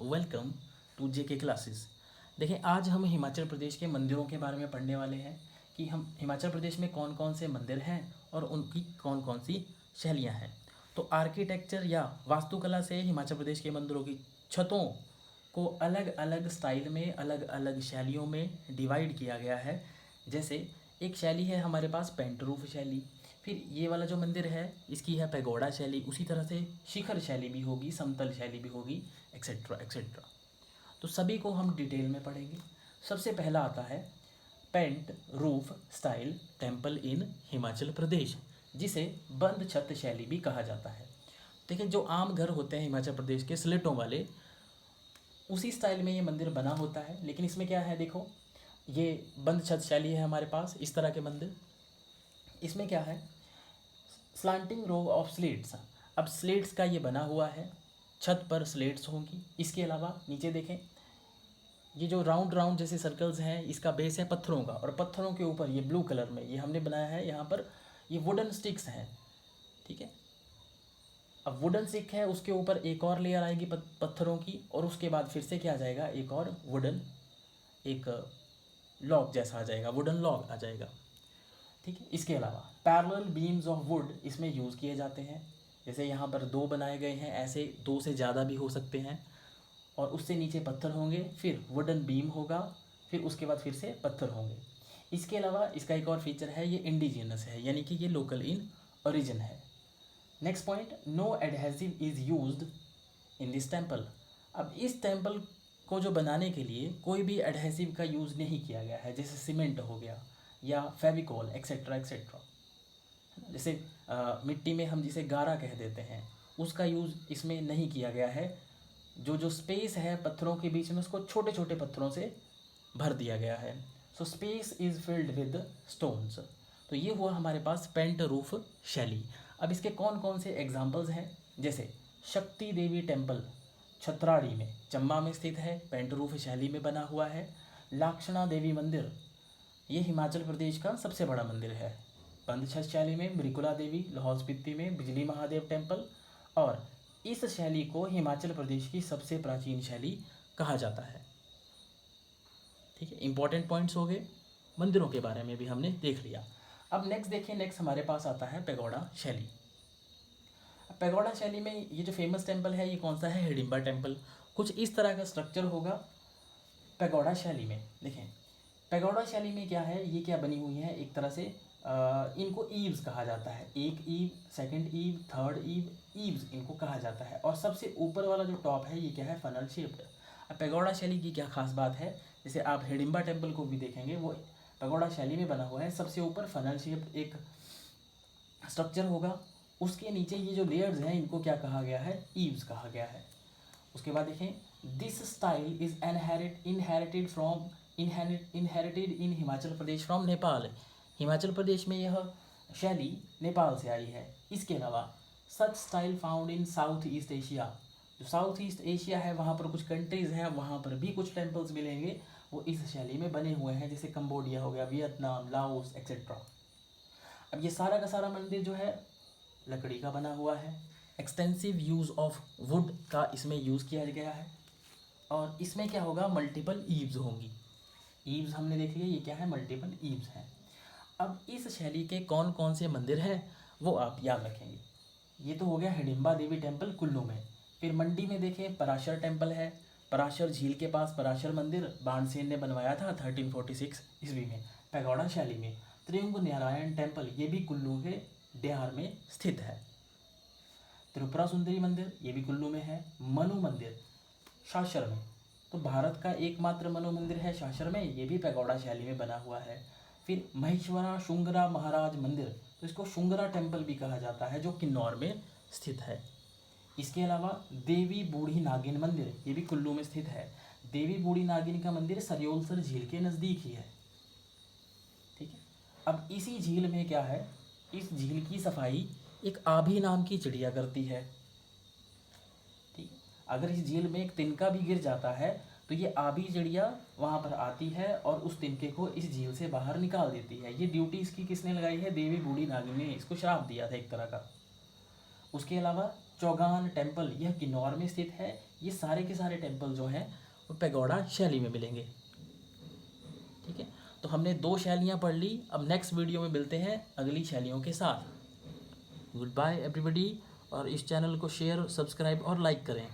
Welcome to JK classes. देखें, आज हम हिमाचल प्रदेश के मंदिरों के बारे में पढ़ने वाले हैं कि हम हिमाचल प्रदेश में कौन कौन से मंदिर हैं और उनकी कौन कौन सी शैलियाँ हैं। तो आर्किटेक्चर या वास्तुकला से हिमाचल प्रदेश के मंदिरों की छतों को अलग अलग स्टाइल में, अलग अलग शैलियों में डिवाइड किया गया है। जैसे एक शैली है हमारे पास पेंट रूफ शैली, फिर ये वाला जो मंदिर है इसकी है पैगोडा शैली, उसी तरह से शिखर शैली भी होगी, समतल शैली भी होगी, एक्सेट्रा एक्सेट्रा। तो सभी को हम डिटेल में पढ़ेंगे। सबसे पहला आता है pent roof style temple in Himachal Pradesh, जिसे बंद छत शैली भी कहा जाता है। देखिए, जो आम घर होते हैं हिमाचल प्रदेश के स्लेटों वाले, उसी स्टाइल में ये मंदिर बना होता है। लेकिन इसमें क्या है, देखो ये बंद छत शैली है हमारे पास, इस तरह के मंदिर। इसमें क्या है, स्लांटिंग रो ऑफ स्लेट्स। अब स्लेट्स का ये बना हुआ है, छत पर स्लेट्स होंगी। इसके अलावा नीचे देखें, ये जो राउंड राउंड जैसे सर्कल्स हैं, इसका बेस है पत्थरों का, और पत्थरों के ऊपर ये ब्लू कलर में ये हमने बनाया है, यहाँ पर ये वुडन स्टिक्स हैं। ठीक है, अब वुडन स्टिक है, उसके ऊपर एक और लेयर आएगी पत्थरों की, और उसके बाद फिर से क्या आ जाएगा, एक और वुडन एक लॉग जैसा आ जाएगा, वुडन लॉग आ जाएगा। ठीक है, इसके अलावा पैरेलल बीम्स ऑफ वुड इसमें यूज़ किए जाते हैं। जैसे यहाँ पर दो बनाए गए हैं, ऐसे दो से ज़्यादा भी हो सकते हैं, और उससे नीचे पत्थर होंगे, फिर वुडन बीम होगा, फिर उसके बाद फिर से पत्थर होंगे। इसके अलावा इसका एक और फीचर है, ये इंडिजिनस है, यानी कि ये लोकल इन ओरिजिन है। Next point, no adhesive is used in this temple. अब इस टेम्पल को जो बनाने के लिए कोई भी एडहेसिव का यूज़ नहीं किया गया है, जैसे सीमेंट हो गया या फेविकोल एक्सेट्रा एक्सेट्रा। जैसे मिट्टी में हम जिसे गारा कह देते हैं, उसका यूज़ इसमें नहीं किया गया है। जो स्पेस है पत्थरों के बीच में, उसको छोटे छोटे पत्थरों से भर दिया गया है। So space is filled with stones. तो ये हुआ हमारे पास पेंट रूफ शैली। अब इसके कौन कौन से एग्जाम्पल्स हैं, जैसे शक्ति देवी टेम्पल छतराड़ी में, चंबा में स्थित है, पेंट रूफ शैली में बना हुआ है। लाक्षणा देवी मंदिर, ये हिमाचल प्रदेश का सबसे बड़ा मंदिर है, बंद छत शैली में। मृकुला देवी लाहौल स्पीति में, बिजली महादेव टेम्पल, और इस शैली को हिमाचल प्रदेश की सबसे प्राचीन शैली कहा जाता है। ठीक है, इंपॉर्टेंट पॉइंट्स हो गए, मंदिरों के बारे में भी हमने देख लिया। अब नेक्स्ट देखिए, नेक्स्ट हमारे पास आता है पैगोडा शैली। पैगोडा शैली में ये जो फेमस टेम्पल है, ये कौन सा है, हिडिंबा टेम्पल। कुछ इस तरह का स्ट्रक्चर होगा पैगोडा शैली में। देखें, पैगोडा शैली में क्या है, ये क्या बनी हुई है, एक तरह से इनको ईव्स कहा जाता है, एक eave, second eave, third eave, eaves इनको कहा जाता है। और सबसे ऊपर वाला जो टॉप है, ये क्या है, फनल शेप्ड। अब पैगोडा शैली की क्या खास बात है, जैसे आप हिडिंबा टेम्पल को भी देखेंगे, वो पैगोडा शैली में बना हुआ है। सबसे ऊपर फनल शेप्ड एक स्ट्रक्चर होगा, उसके नीचे ये जो लेयर्स हैं, इनको क्या कहा गया है, ईव्स कहा गया है। उसके बाद देखें, this style is inherited in Himachal Pradesh from Nepal. Himachal Pradesh में यह शैली नेपाल से आई है। इसके अलावा such style found in south east Asia, जो साउथ ईस्ट एशिया है वहाँ पर कुछ कंट्रीज़ हैं, वहाँ पर भी कुछ टेम्पल्स मिलेंगे, वो इस शैली में बने हुए हैं, जैसे कंबोडिया हो गया, वियतनाम, लाओस एक्सेट्रा। अब ये सारा का सारा मंदिर जो है लकड़ी का बना हुआ है। एक्सटेंसिव यूज़ ऑफ वुड का इसमें यूज़ किया गया है, और इसमें क्या होगा, मल्टीपल ईव्स होंगी। ईव्स हमने देख लिया, ये क्या है, मल्टीपल ईव्स हैं। अब इस शैली के कौन कौन से मंदिर हैं वो आप याद रखेंगे। ये तो हो गया हिडिंबा देवी टेम्पल कुल्लू में। फिर मंडी में देखें, पराशर टेम्पल है, पराशर झील के पास पराशर मंदिर बाणसेन ने बनवाया था 1346 ईस्वी में, पैगोडा शैली में। त्रियुंग नारायण टेम्पल, ये भी कुल्लू के देहार में स्थित है। त्रिपुरा सुंदरी मंदिर, ये भी कुल्लू में है। मनु मंदिर शासर में, तो भारत का एकमात्र मनु मंदिर है शासर में, ये भी पैगोडा शैली में बना हुआ है। फिर महेश्वरा शुंगरा महाराज मंदिर, तो इसको शुंगरा टेम्पल भी कहा जाता है, जो किन्नौर में स्थित है। इसके अलावा देवी बूढ़ी नागिन मंदिर, ये भी कुल्लू में स्थित है। देवी बूढ़ी नागिन का मंदिर सरयोलसर झील के नज़दीक ही है। ठीक है, अब इसी झील में क्या है, इस झील की सफाई एक आभी नाम की चिड़िया करती है। ठीक, अगर इस झील में एक तिनका भी गिर जाता है, तो ये आभी चिड़िया वहाँ पर आती है और उस तिनके को इस झील से बाहर निकाल देती है। ये ड्यूटी इसकी किसने लगाई है, देवी बूढ़ी नागिन ने इसको श्राप दिया था एक तरह का। उसके अलावा चौगान टेम्पल यह किन्नौर में स्थित है। ये सारे के सारे टेम्पल जो हैं वो पैगोडा शैली में मिलेंगे। ठीक है, तो हमने 2 शैलियाँ पढ़ ली। अब नेक्स्ट वीडियो में मिलते हैं अगली शैलियों के साथ। गुड बाय एवरीबॉडी, और इस चैनल को शेयर, सब्सक्राइब और लाइक करें।